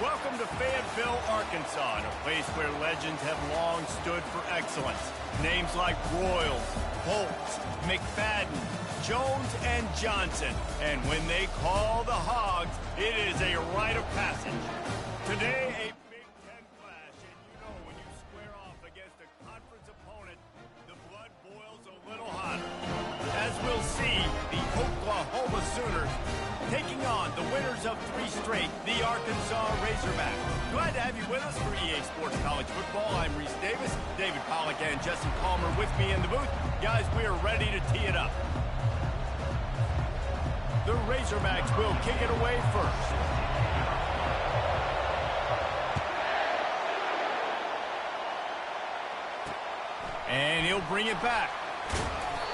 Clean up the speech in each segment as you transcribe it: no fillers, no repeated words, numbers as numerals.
Welcome to Fayetteville, Arkansas, a place where legends have long stood for excellence. Names like Royals, Hogz, McFadden, Jones, and Johnson. And when they call the Hogz, it is a rite of passage. Today, a Big Ten clash, and you know when you square off against a conference opponent, the blood boils a little hotter. As we'll see, the Oklahoma Sooners taking on the winners of 3 straight, the Arkansas Razorbacks. Glad to have you with us for EA Sports College Football. I'm Reese Davis, David Pollack and Jesse Palmer with me in the booth. Guys, we are ready to tee it up. The Razorbacks will kick it away first. And he'll bring it back.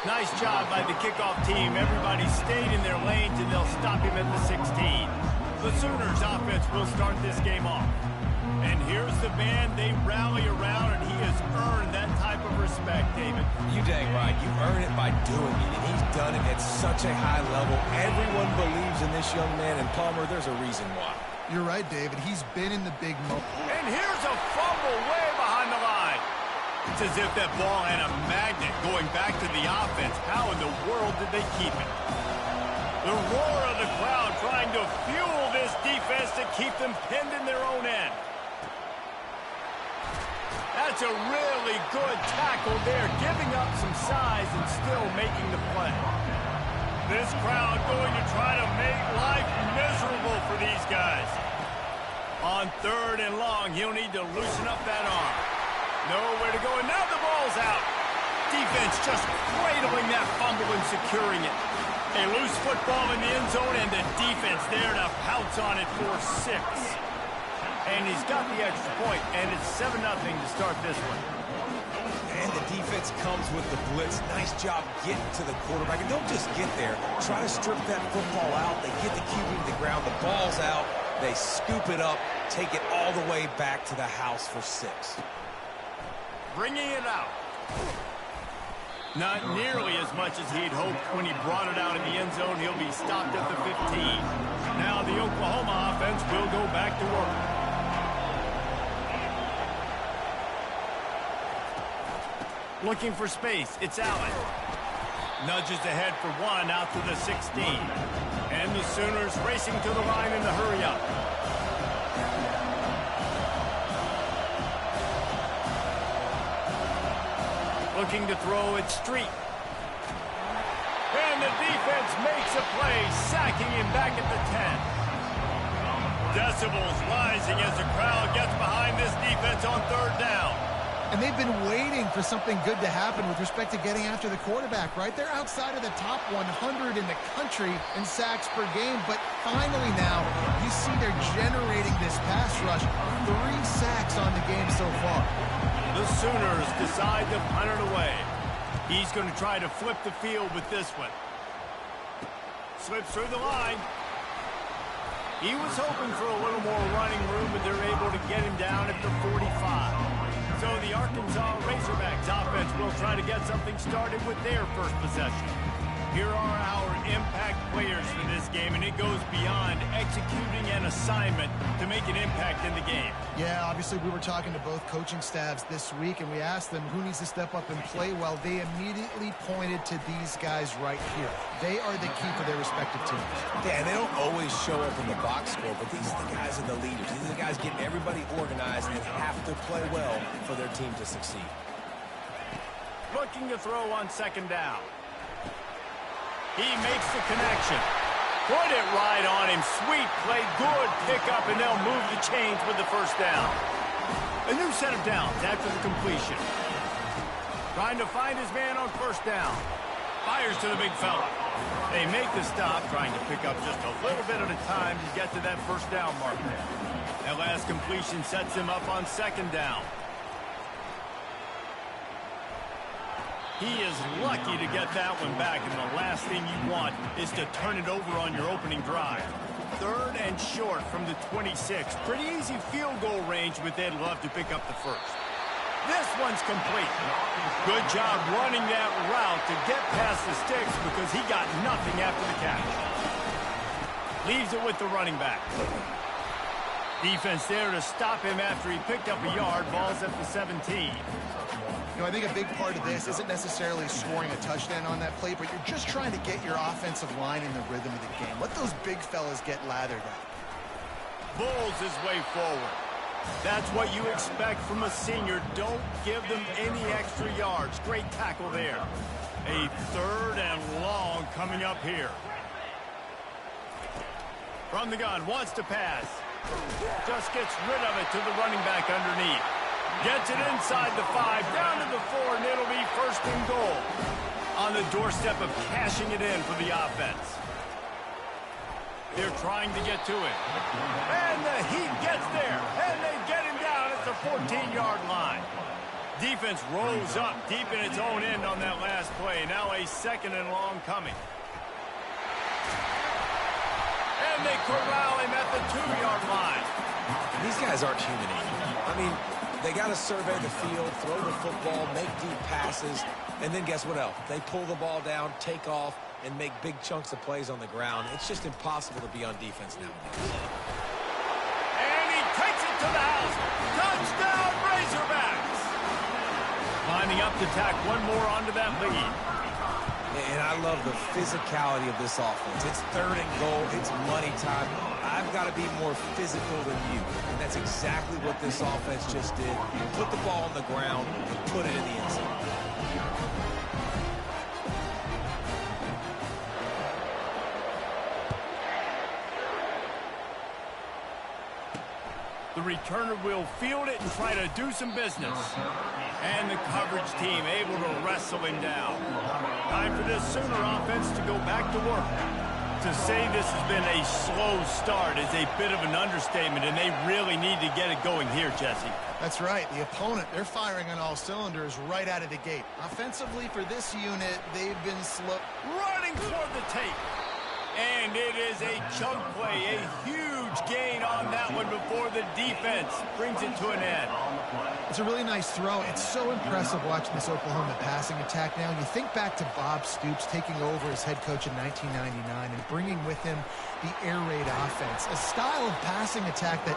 Nice job by the kickoff team. Everybody stayed in their lanes, and they'll stop him at the 16. The Sooners offense will start this game off. And here's the man they rally around, and he has earned that type of respect, David. You dang right. You earn it by doing it, and he's done it at such a high level. Everyone believes in this young man, and Palmer, there's a reason why. You're right, David. He's been in the big moment. And here's a fumble way behind the line. It's as if that ball had a magnet going back to the offense. How in the world did they keep it? The roar of the crowd trying to fuel this defense to keep them pinned in their own end. That's a really good tackle there, giving up some size and still making the play. This crowd going to try to make life miserable for these guys. On 3rd and long, he'll need to loosen up that arm. Nowhere to go, and now the ball's out. Defense just cradling that fumble and securing it. A loose football in the end zone, and the defense there to pounce on it for 6. And he's got the extra point, and it's 7-0 to start this one. And the defense comes with the blitz. Nice job getting to the quarterback. And don't just get there. Try to strip that football out. They get the QB to the ground. The ball's out. They scoop it up, take it all the way back to the house for 6. Bringing it out. Not nearly as much as he'd hoped when he brought it out in the end zone. He'll be stopped at the 15. Now the Oklahoma offense will go back to work. Looking for space. It's Allen. Nudges ahead for 1 out to the 16. And the Sooners racing to the line in the hurry-up. Looking to throw it Street. And the defense makes a play, sacking him back at the 10. Decibels rising as the crowd gets behind this defense on 3rd down. And they've been waiting for something good to happen with respect to getting after the quarterback, right? They're outside of the top 100 in the country in sacks per game, but finally now you see they're generating this pass rush. 3 sacks on the game so far. The Sooners decide to punt it away. He's going to try to flip the field with this one. Slips through the line. He was hoping for a little more running room, but they're able to get him down at the 45. So the Arkansas Razorbacks offense will try to get something started with their first possession. Here are our impact players for this game, and it goes beyond executing an assignment to make an impact in the game. Yeah, obviously we were talking to both coaching staffs this week, and we asked them who needs to step up and play well. They immediately pointed to these guys right here. They are the key for their respective teams. Yeah, and they don't always show up in the box score, but these are the guys are the leaders. These are the guys getting everybody organized and have to play well for their team to succeed. Looking to throw on 2nd down. He makes the connection. Put it right on him. Sweet play, good pickup, and they'll move the chains with the 1st down. A new set of downs after the completion. Trying to find his man on 1st down. Fires to the big fella. They make the stop, trying to pick up just a little bit at a time to get to that 1st down mark there. That last completion sets him up on 2nd down. He is lucky to get that one back, and the last thing you want is to turn it over on your opening drive. 3rd and short from the 26. Pretty easy field goal range, but they'd love to pick up the 1st. This one's complete. Good job running that route to get past the sticks because he got nothing after the catch. Leaves it with the running back. Defense there to stop him after he picked up a yard. Ball's at the 17. You know, I think a big part of this isn't necessarily scoring a touchdown on that play, but you're just trying to get your offensive line in the rhythm of the game. Let those big fellas get lathered up. Bulls his way forward. That's what you expect from a senior. Don't give them any extra yards. Great tackle there. A 3rd and long coming up here. From the gun, wants to pass. Just gets rid of it to the running back underneath. Gets it inside the 5, down to the 4, and it'll be 1st and goal. On the doorstep of cashing it in for the offense. They're trying to get to it. And the Heat gets there. And they get him down at the 14-yard line. Defense rose up deep in its own end on that last play. Now a 2nd and long coming. And they corral him at the 2-yard line. These guys aren't human. I mean, they got to survey the field, throw the football, make deep passes, and then guess what else? They pull the ball down, take off, and make big chunks of plays on the ground. It's just impossible to be on defense nowadays. And he takes it to the house. Touchdown, Razorbacks! Lining up to tack one more onto that lead. And I love the physicality of this offense. It's 3rd and goal. It's money time. I've got to be more physical than you. And that's exactly what this offense just did. Put the ball on the ground and put it in the end zone. The returner will field it and try to do some business. And the coverage team able to wrestle him down. Time for this Sooner offense to go back to work. To say this has been a slow start is a bit of an understatement, and they really need to get it going here, Jesse. That's right. The opponent, they're firing on all cylinders right out of the gate. Offensively for this unit, they've been slow. Running toward the tape. And it is a chunk play, a huge gain on that one before the defense brings it to an end. It's a really nice throw. It's so impressive watching this Oklahoma passing attack now. You think back to Bob Stoops taking over as head coach in 1999 and bringing with him the air raid offense, a style of passing attack that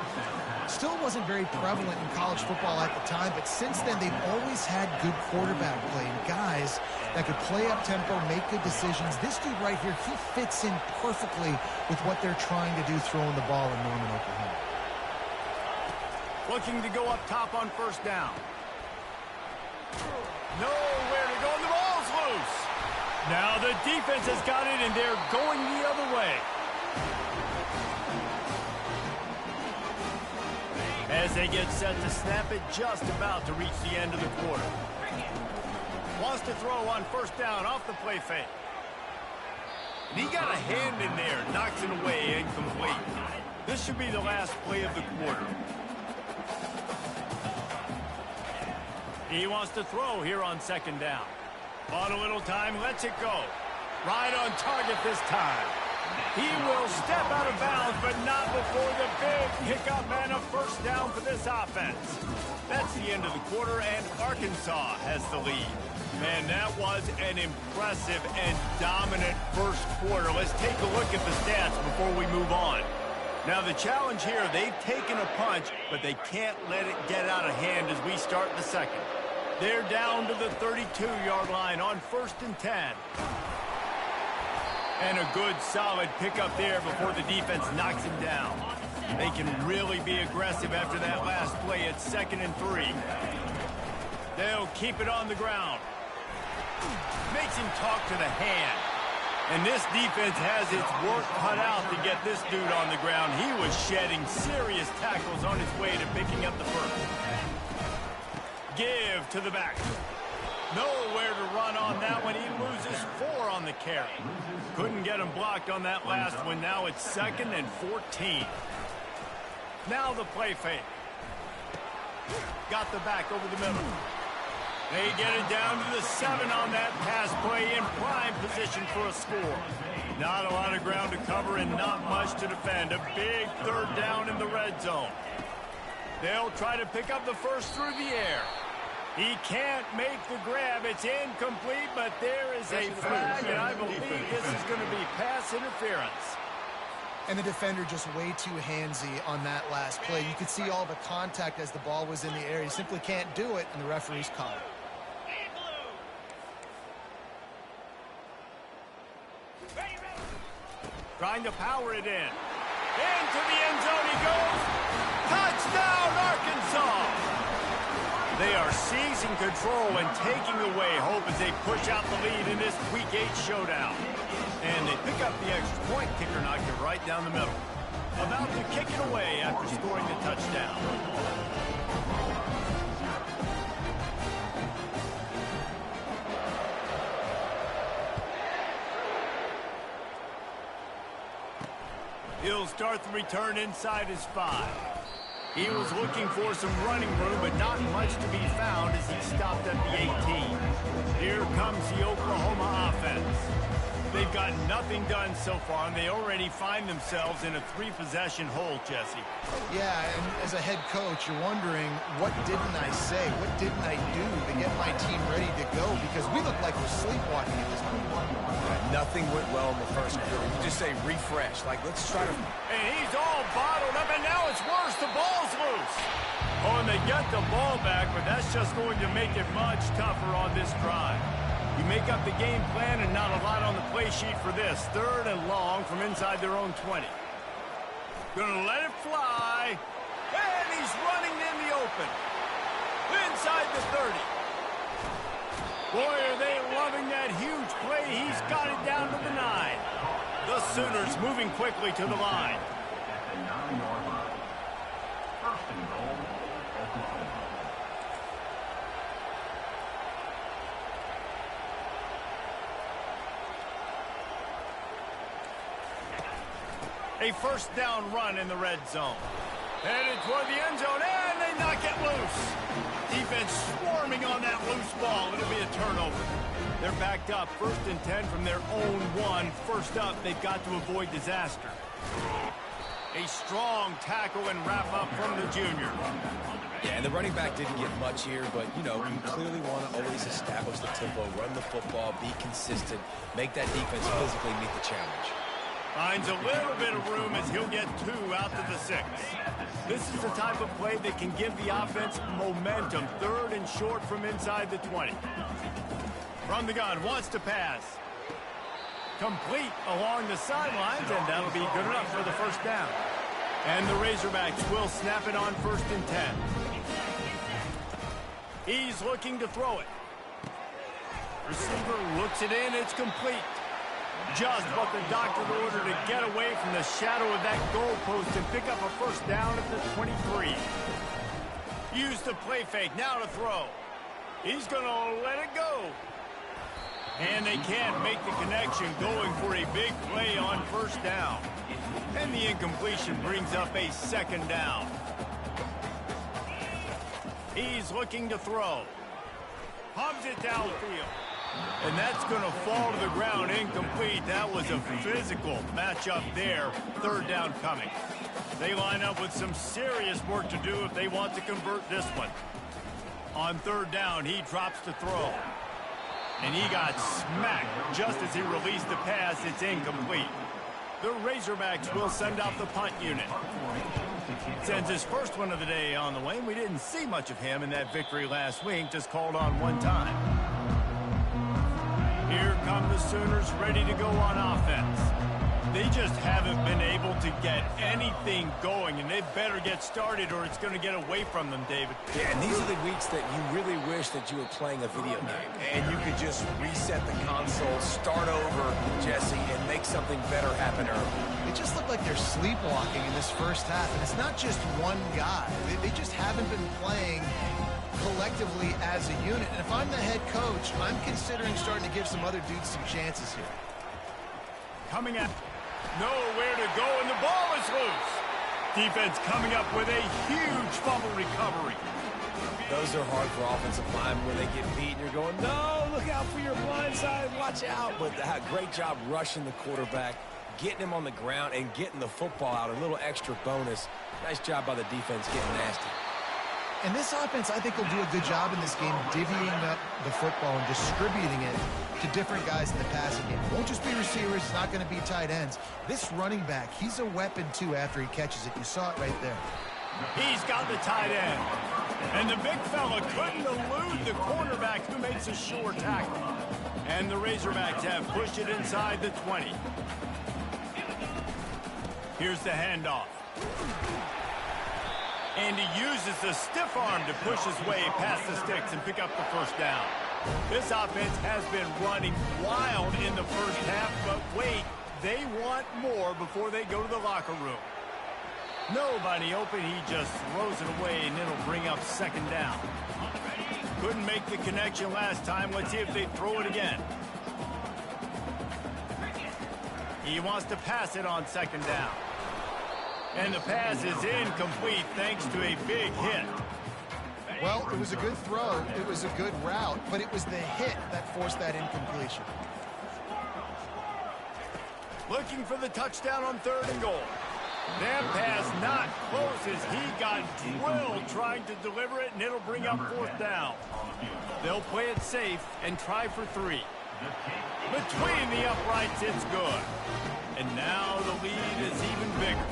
still wasn't very prevalent in college football at the time, but since then they've always had good quarterback play and guys that could play up tempo, make good decisions. This dude right here, he fits in perfectly with what they're trying to do throwing the ball in Norman, Oklahoma. Looking to go up top on 1st down. Nowhere to go, and the ball's loose. Now the defense has got it, and they're going the other way. As they get set to snap it, just about to reach the end of the quarter. Wants to throw on 1st down off the play fake. And he got a hand in there, knocks it away, incomplete. This should be the last play of the quarter. He wants to throw here on 2nd down. On a little time, lets it go. Right on target this time. He will step out of bounds, but not before the big pickup and a 1st down for this offense. That's the end of the quarter, and Arkansas has the lead. Man, that was an impressive and dominant 1st quarter. Let's take a look at the stats before we move on. Now, the challenge here, they've taken a punch, but they can't let it get out of hand as we start the 2nd. They're down to the 32-yard line on 1st and 10. And a good, solid pickup there before the defense knocks him down. They can really be aggressive after that last play at 2nd and 3. They'll keep it on the ground. Makes him talk to the hand. And this defense has its work cut out to get this dude on the ground. He was shedding serious tackles on his way to picking up the 1st. Give to the back. Nowhere to run on that one. He loses 4 on the carry. Couldn't get him blocked on that last one. Now it's 2nd and 14. Now the play fake. Got the back over the middle. They get it down to the 7 on that pass play in prime position for a score. Not a lot of ground to cover and not much to defend. A big 3rd down in the red zone. They'll try to pick up the 1st through the air. He can't make the grab. It's incomplete, but there is a flag, and I believe this is going to be pass interference. And the defender just way too handsy on that last play. You could see all the contact as the ball was in the air. He simply can't do it, and the referee's caught it. Trying to power it in. Into the end zone he goes. Touchdown, Arkansas! They are seizing control and taking away hope as they push out the lead in this Week 8 showdown. And they pick up the extra point. Kicker knocked it right down the middle. About to kick it away after scoring the touchdown. He'll start the return inside his 5. He was looking for some running room, but not much to be found as he stopped at the 18. Here comes the Oklahoma offense. They've got nothing done so far, and they already find themselves in a 3-possession hole, Jesse. Yeah, and as a head coach, you're wondering, what didn't I say? What didn't I do to get my team ready to go? Because we look like we're sleepwalking at this point. Nothing went well in the first quarter. You just say refresh. Like, let's try to... And he's all bottled up, and now it's worse. The ball's loose. Oh, and they get the ball back, but that's just going to make it much tougher on this drive. You make up the game plan and not a lot on the play sheet for this. 3rd and long from inside their own 20. Gonna let it fly. And he's running in the open. Inside the 30. Boy, are they loving that huge play. He's got it down to the 9. The Sooners moving quickly to the line. A first down run in the red zone. Headed toward the end zone, and they knock it loose. Defense swarming on that loose ball. It'll be a turnover. They're backed up, 1st and 10 from their own 1. First up, they've got to avoid disaster. A strong tackle and wrap up from the junior. Yeah, and the running back didn't get much here, but, you know, you clearly want to always establish the tempo, run the football, be consistent, make that defense physically meet the challenge. Finds a little bit of room as he'll get 2 out to the 6. This is the type of play that can give the offense momentum. 3rd and short from inside the 20. From the gun, wants to pass. Complete along the sidelines, and that'll be good enough for the first down. And the Razorbacks will snap it on 1st and 10. He's looking to throw it. Receiver looks it in, it's complete. Just what the doctor ordered to get away from the shadow of that goalpost and pick up a first down at the 23. Use the play fake, now to throw. He's going to let it go. And they can't make the connection, going for a big play on first down. And the incompletion brings up a 2nd down. He's looking to throw. Hubs it downfield. And that's going to fall to the ground incomplete. That was a physical matchup there. 3rd down coming. They line up with some serious work to do if they want to convert this one. On 3rd down, he drops to throw. And he got smacked just as he released the pass. It's incomplete. The Razorbacks will send out the punt unit. Sends his first one of the day on the way. We didn't see much of him in that victory last week, just called on 1 time. Here come the Sooners ready to go on offense. They just haven't been able to get anything going, and they better get started or it's going to get away from them, David. Yeah, and these are the weeks that you really wish that you were playing a video game, and you could just reset the console, start over, Jesse, and make something better happen early. It just looked like they're sleepwalking in this first half, and it's not just one guy. They just haven't been playing collectively as a unit. And if I'm the head coach, I'm considering starting to give some other dudes some chances here. Coming out. Nowhere to go, and the ball is loose. Defense coming up with a huge fumble recovery. Those are hard for offensive linemen when they get beat. You're going, no, look out for your blind side, watch out. But great job rushing the quarterback, getting him on the ground, and getting the football out. A little extra bonus. Nice job by the defense getting nasty. And this offense, I think, will do a good job in this game divvying up the football and distributing it to different guys in the passing game. It won't just be receivers. It's not going to be tight ends. This running back, he's a weapon, too, after he catches it. You saw it right there. He's got the tight end. And the big fella couldn't elude the cornerback who makes a sure tackle. And the Razorbacks have pushed it inside the 20. Here's the handoff. And he uses the stiff arm to push his way past the sticks and pick up the first down. This offense has been running wild in the first half, but wait, they want more before they go to the locker room. Nobody open, he just throws it away, and it'll bring up second down. Couldn't make the connection last time. Let's see if they throw it again. He wants to pass it on second down. And the pass is incomplete thanks to a big hit. Well, it was a good throw. It was a good route, but it was the hit that forced that incompletion. Looking for the touchdown on 3rd and goal. That pass not close as he got drilled trying to deliver it, and it'll bring up 4th down. They'll play it safe and try for 3. Between the uprights, it's good. And now the lead is even bigger.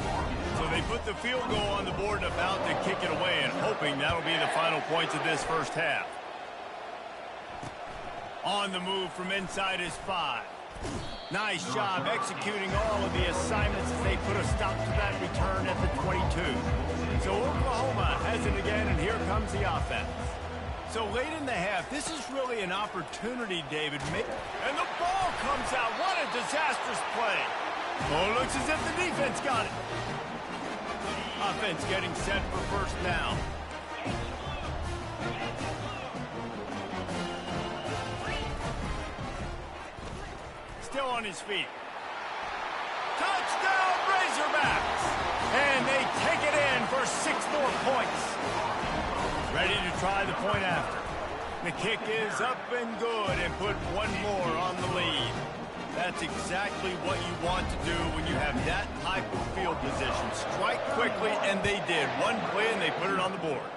So they put the field goal on the board and about to kick it away, and hoping that'll be the final points of this first half. On the move from inside his 5. Nice job executing all of the assignments as they put a stop to that return at the 22. So Oklahoma has it again, and here comes the offense. So late in the half, this is really an opportunity, David. And the ball comes out. What a disastrous play. Oh, it looks as if the defense got it. Offense getting set for first down. Still on his feet. Touchdown, Razorbacks! And they take it in for 6 more points. Ready to try the point after. The kick is up and good, and put 1 more on the lead. That's exactly what you want to do when you have that type of field position. Strike quickly, and they did. 1 play, and they put it on the board.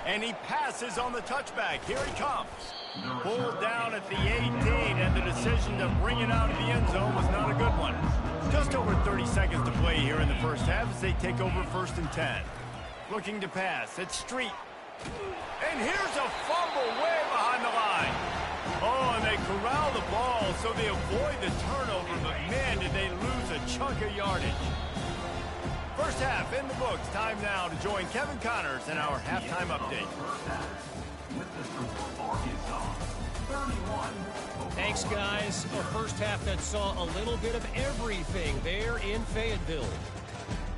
And he passes on the touchback. Here he comes. Pulled down at the 18, and the decision to bring it out of the end zone was not a good one. Just over 30 seconds to play here in the first half as they take over 1st and 10. Looking to pass. It's Street. And here's a fumble way behind the line. Oh, and they corral the ball so they avoid the turnover, but man, did they lose a chunk of yardage. First half in the books. Time now to join Kevin Connors in our halftime update. Thanks, guys. A first half that saw a little bit of everything there in Fayetteville.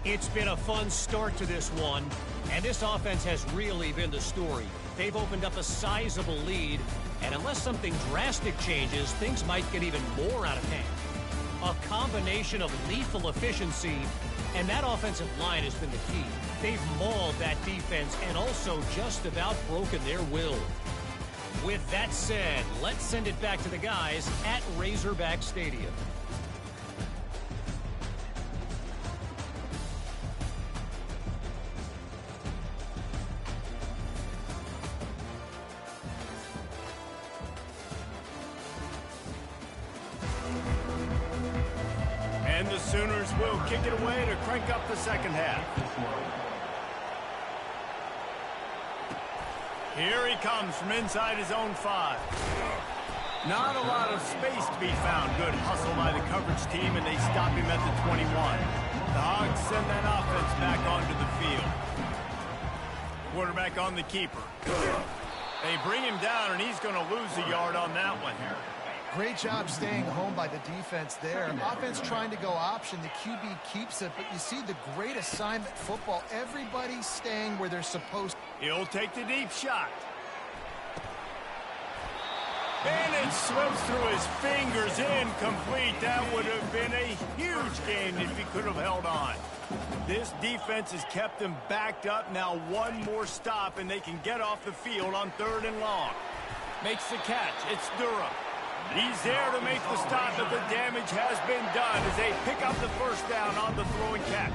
It's been a fun start to this one, and this offense has really been the story. They've opened up a sizable lead, and unless something drastic changes, things might get even more out of hand. A combination of lethal efficiency, and that offensive line has been the key. They've mauled that defense and also just about broken their will. With that said, let's send it back to the guys at Razorback Stadium. And the Sooners will kick it away to crank up the second half. Here he comes from inside his own 5. Not a lot of space to be found. Good hustle by the coverage team, and they stop him at the 21. The Hogz send that offense back onto the field. Quarterback on the keeper. They bring him down, and he's going to lose a yard on that one. Great job staying home by the defense there. Offense trying to go option. The QB keeps it, but you see the great assignment football. Everybody's staying where they're supposed to. He'll take the deep shot. And it slips through his fingers, incomplete. That would have been a huge gain if he could have held on. This defense has kept them backed up. Now 1 more stop, and they can get off the field on 3rd and long. Makes the catch. It's Durham. He's there to make the stop, but the damage has been done as they pick up the first down on the throw and catch.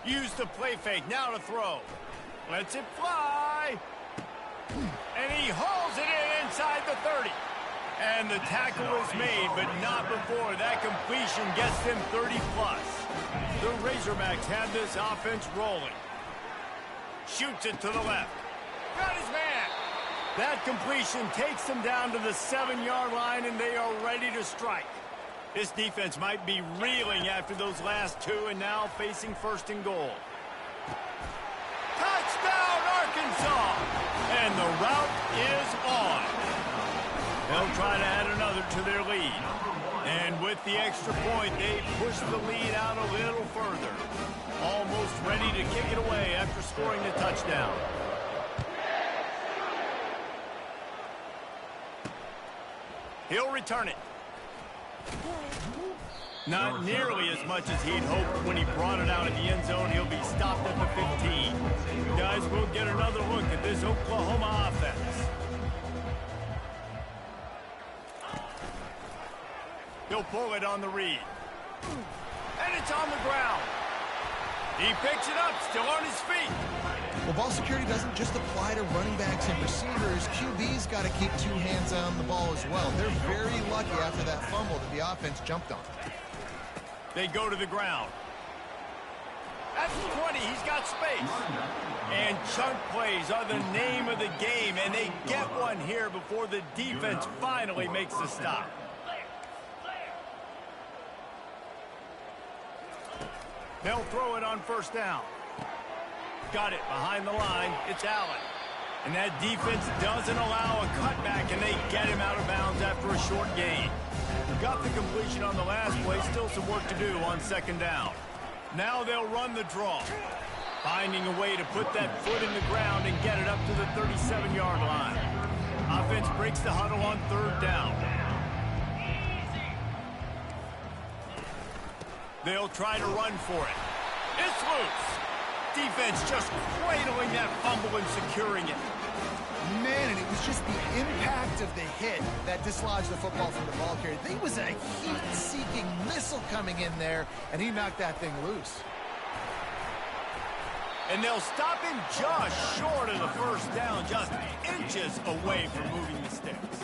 Use the play fake, now to throw. Lets it fly. And he hauls it in inside the 30. And the tackle is made, but not before that completion gets them 30+. The Razorbacks have this offense rolling. Shoots it to the left. Got his man. That completion takes them down to the 7-yard line, and they are ready to strike. This defense might be reeling after those last two, and now facing 1st and goal. Touchdown, Arkansas! And the route is on. They'll try to add another to their lead. And with the extra point, they push the lead out a little further. Almost ready to kick it away after scoring the touchdown. He'll return it. Not nearly as much as he'd hoped when he brought it out of the end zone. He'll be stopped at the 15. Guys, we'll get another look at this Oklahoma offense. He'll pull it on the read. And it's on the ground. He picks it up, still on his feet. Well, ball security doesn't just apply to running backs and receivers. QB's got to keep 2 hands on the ball as well. They're very lucky after that fumble that the offense jumped on. They go to the ground. At the 20, he's got space. And chunk plays are the name of the game, and they get one here before the defense finally makes the stop. They'll throw it on 1st down. Got it behind the line. It's Allen. And that defense doesn't allow a cutback, and they get him out of bounds after a short gain. Got the completion on the last play. Still some work to do on 2nd down. Now they'll run the draw. Finding a way to put that foot in the ground and get it up to the 37-yard line. Offense breaks the huddle on 3rd down. They'll try to run for it. It's loose. Defense just cradling that fumble and securing it. Man, and it was just the impact of the hit that dislodged the football from the ball carrier. There was a heat-seeking missile coming in there, and he knocked that thing loose. And they'll stop him just short of the 1st down, just inches away from moving the sticks.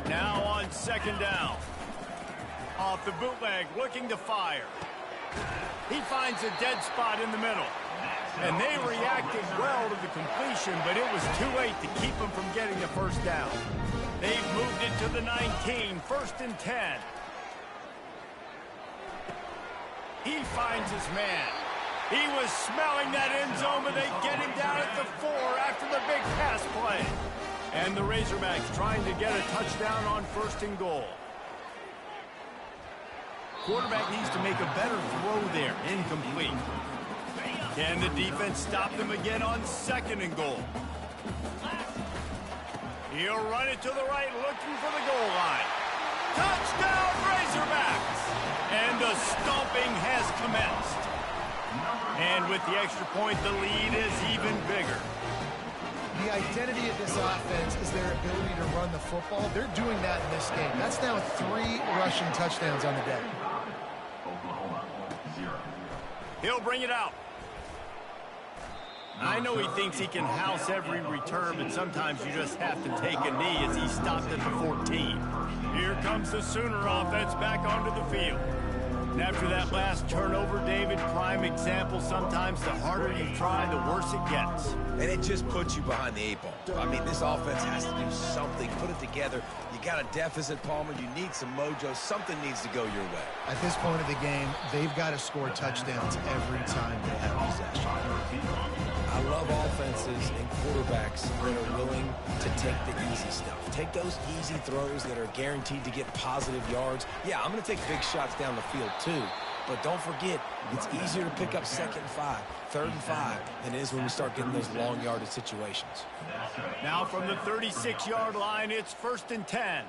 Now on 2nd down. Off the bootleg, looking to fire. He finds a dead spot in the middle. And they reacted well to the completion, but it was too late to keep them from getting the 1st down. They've moved it to the 19, 1st and 10. He finds his man. He was smelling that end zone, but they get him down at the 4 after the big pass play. And the Razorbacks trying to get a touchdown on 1st and goal. Quarterback needs to make a better throw there. Incomplete. Can the defense stop them again on 2nd and goal? He'll run it to the right, looking for the goal line. Touchdown, Razorbacks! And the stomping has commenced. And with the extra point, the lead is even bigger. The identity of this offense is their ability to run the football. They're doing that in this game. That's now 3 rushing touchdowns on the day. He'll bring it out. I know he thinks he can house every return, but sometimes you just have to take a knee as he stopped at the 14. Here comes the Sooner offense back onto the field. And after that last turnover, David, prime example, sometimes the harder you try, the worse it gets. And it just puts you behind the 8 ball. I mean, this offense has to do something, put it together. You got a deficit, Palmer. You need some mojo. Something needs to go your way. At this point of the game, they've got to score touchdowns every time they have possession. I love offenses and quarterbacks that are willing to take the easy stuff. Take those easy throws that are guaranteed to get positive yards. Yeah, I'm going to take big shots down the field too. But don't forget, it's easier to pick up 2nd and 5, 3rd and 5 than it is when we start getting those long yardage situations. Now from the 36-yard line, it's 1st and 10.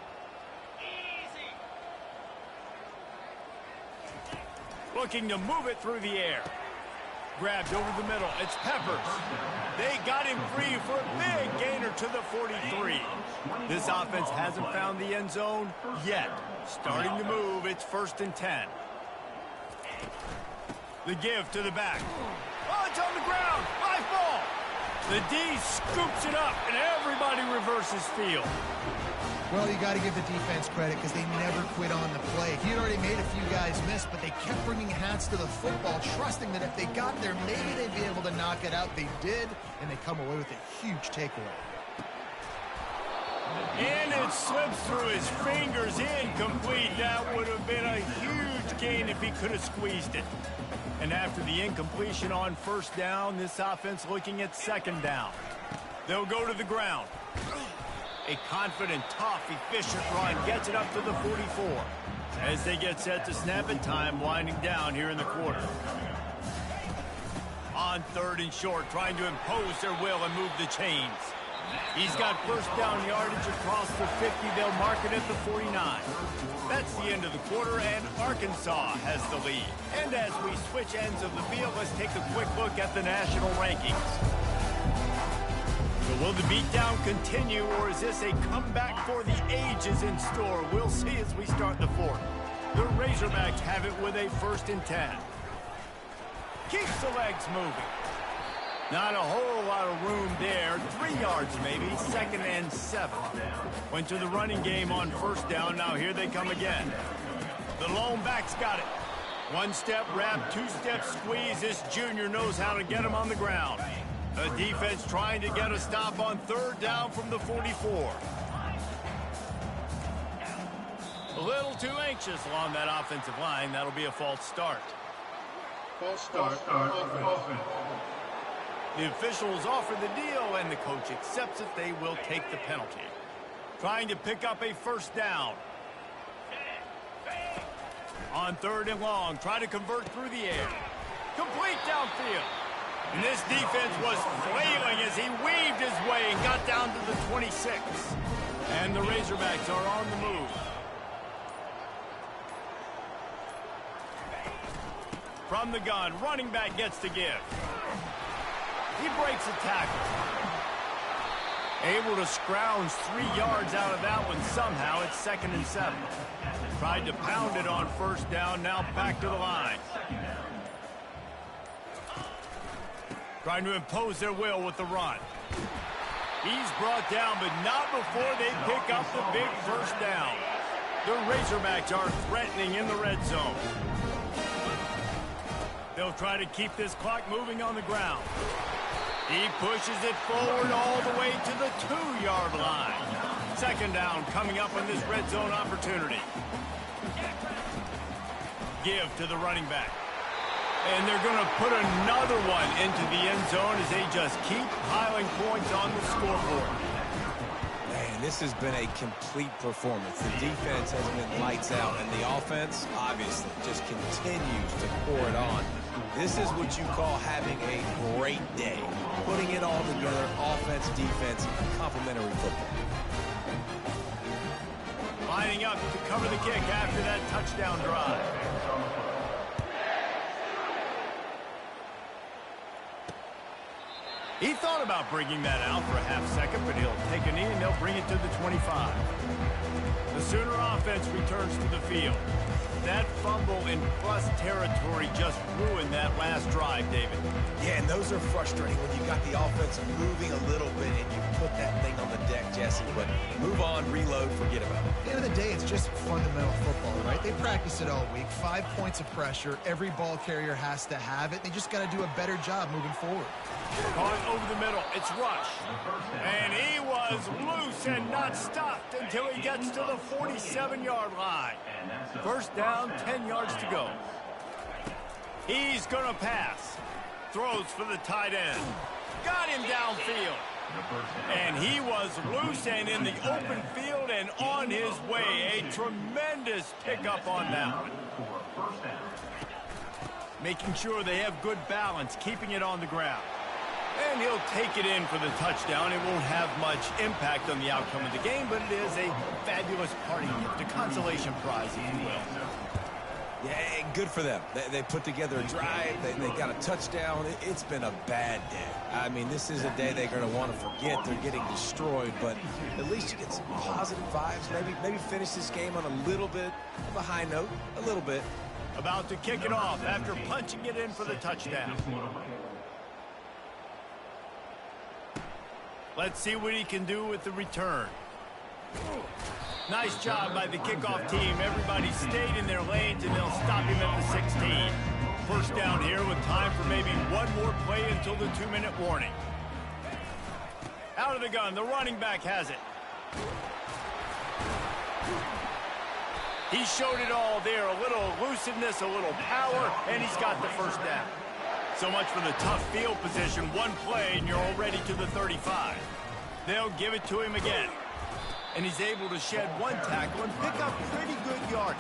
Looking to move it through the air. Grabbed over the middle. It's Peppers. They got him free for a big gainer to the 43. This offense hasn't found the end zone yet. Starting to move. It's 1st and 10. The give to the back. Oh, it's on the ground. High ball. The D scoops it up, and everybody reverses field. Well, you got to give the defense credit because they never quit on the play. He had already made a few guys miss, but they kept bringing hats to the football, trusting that if they got there, maybe they'd be able to knock it out. They did, and they come away with a huge takeaway. And it slips through his fingers, incomplete. That would have been a huge gain if he could have squeezed it. And after the incompletion on first down, this offense looking at second down. They'll go to the ground. A confident, tough, efficient run gets it up to the 44. As they get set to snap it, time winding down here in the quarter. On third and short, trying to impose their will and move the chains. He's got first down yardage across the 50. They'll mark it at the 49. That's the end of the quarter, and Arkansas has the lead. And as we switch ends of the field, let's take a quick look at the national rankings. So will the beatdown continue, or is this a comeback for the ages in store? We'll see as we start the fourth. The Razorbacks have it with a 1st and 10. Keeps the legs moving. Not a whole lot of room there. 3 yards maybe. 2nd and 7. Went to the running game on first down. Now here they come again. The lone back's got it. 1-step wrap, 2-step squeeze. This junior knows how to get him on the ground. The defense trying to get a stop on third down from the 44. A little too anxious along that offensive line. That'll be a false start. False start. Offense. The officials offer the deal, and the coach accepts it. They will take the penalty. Trying to pick up a first down. On third and long, try to convert through the air. Complete downfield. And this defense was flailing as he weaved his way and got down to the 26. And the Razorbacks are on the move. From the gun, running back gets the give. He breaks a tackle. Able to scrounge 3 yards out of that one somehow. It's 2nd and 7. Tried to pound it on first down, now back to the line. Trying to impose their will with the run. He's brought down, but not before they pick up the big first down. The Razorbacks are threatening in the red zone. They'll try to keep this clock moving on the ground. He pushes it forward all the way to the 2-yard line. 2nd down coming up on this red zone opportunity. Give to the running back. And they're going to put another one into the end zone as they just keep piling points on the scoreboard. Man, this has been a complete performance. The defense has been lights out, and the offense, obviously, just continues to pour it on. This is what you call having a great day. Putting it all together, offense, defense, complementary football. Lining up to cover the kick after that touchdown drive. He thought about bringing that out for a half second, but he'll take a knee and they'll bring it to the 25. The Sooner offense returns to the field. That fumble in plus territory just ruined that last drive, David. Yeah, and those are frustrating when you got the offense moving a little bit and you put that thing on the deck, Jesse. But move on, reload, forget about it. At the end of the day, it's just fundamental football, right? They practice it all week. 5 points of pressure. Every ball carrier has to have it. They just got to do a better job moving forward. Caught over the middle. It's Rush. And he was loose and not stopped until he gets to the 47-yard line. First down, 10 yards to go. He's going to pass. Throws for the tight end. Got him downfield. And he was loose and in the open field and on his way. A tremendous pickup on that one. Making sure they have good balance, keeping it on the ground. And he'll take it in for the touchdown. It won't have much impact on the outcome of the game, but it is a fabulous party gift, a consolation prize, if you will. Yeah, good for them. They put together a drive. They got a touchdown. It's been a bad day. I mean, this is a day they're going to want to forget. They're getting destroyed, but at least you get some positive vibes. Maybe finish this game on a little bit of a high note, a little bit. About to kick it off after punching it in for the touchdown. Let's see what he can do with the return. Nice job by the kickoff team. Everybody stayed in their lanes, and they'll stop him at the 16. First down here with time for maybe one more play until the 2-minute warning. Out of the gun, the running back has it. He showed it all there. A little elusiveness, a little power, and he's got the first down. So much for the tough field position. One play, and you're already to the 35. They'll give it to him again. And he's able to shed one tackle and pick up pretty good yardage.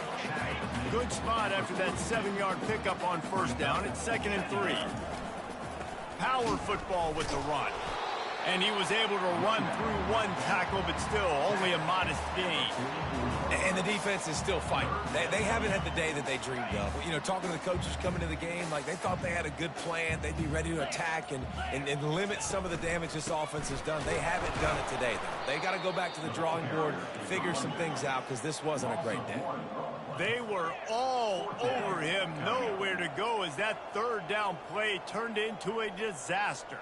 Good spot after that 7-yard pickup on first down. It's 2nd and 3. Power football with the run. And he was able to run through one tackle, but still only a modest gain. And the defense is still fighting. They haven't had the day that they dreamed of. You know, talking to the coaches coming to the game, like they thought they had a good plan. They'd be ready to attack and limit some of the damage this offense has done. They haven't done it today, though. They got to go back to the drawing board, figure some things out, because this wasn't a great day. They were all over him, nowhere to go as that 3rd down play turned into a disaster.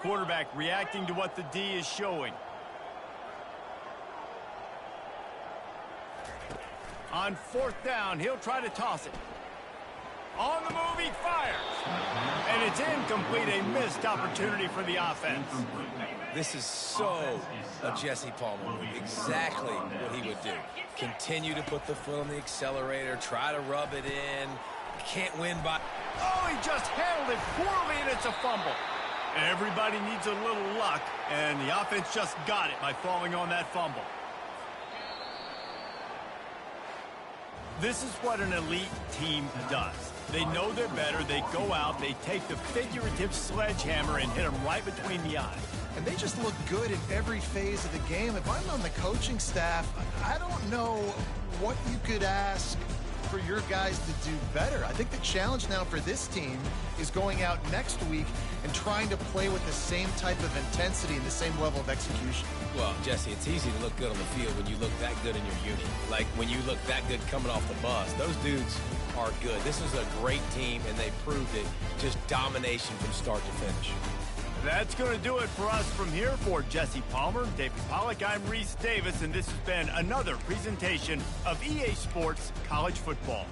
Quarterback reacting to what the D is showing. On 4th down, he'll try to toss it. On the move, he fires. And it's incomplete, a missed opportunity for the offense. This is so a Jesse Palmer move. Exactly what he would do. Continue to put the foot on the accelerator, try to rub it in. Can't win by... Oh, he just handled it poorly, and it's a fumble. Everybody needs a little luck, and the offense just got it by falling on that fumble. This is what an elite team does. They know they're better. They go out, they take the figurative sledgehammer and hit them right between the eyes. And they just look good in every phase of the game. If I'm on the coaching staff, I don't know what you could ask for your guys to do better. I think the challenge now for this team is going out next week and trying to play with the same type of intensity and the same level of execution. Well, Jesse, it's easy to look good on the field when you look that good in your unit. Like when you look that good coming off the bus. Those dudes are good. This is a great team, and they proved it. Just domination from start to finish. That's going to do it for us from here. For Jesse Palmer, David Pollack, I'm Reese Davis, and this has been another presentation of EA Sports College Football.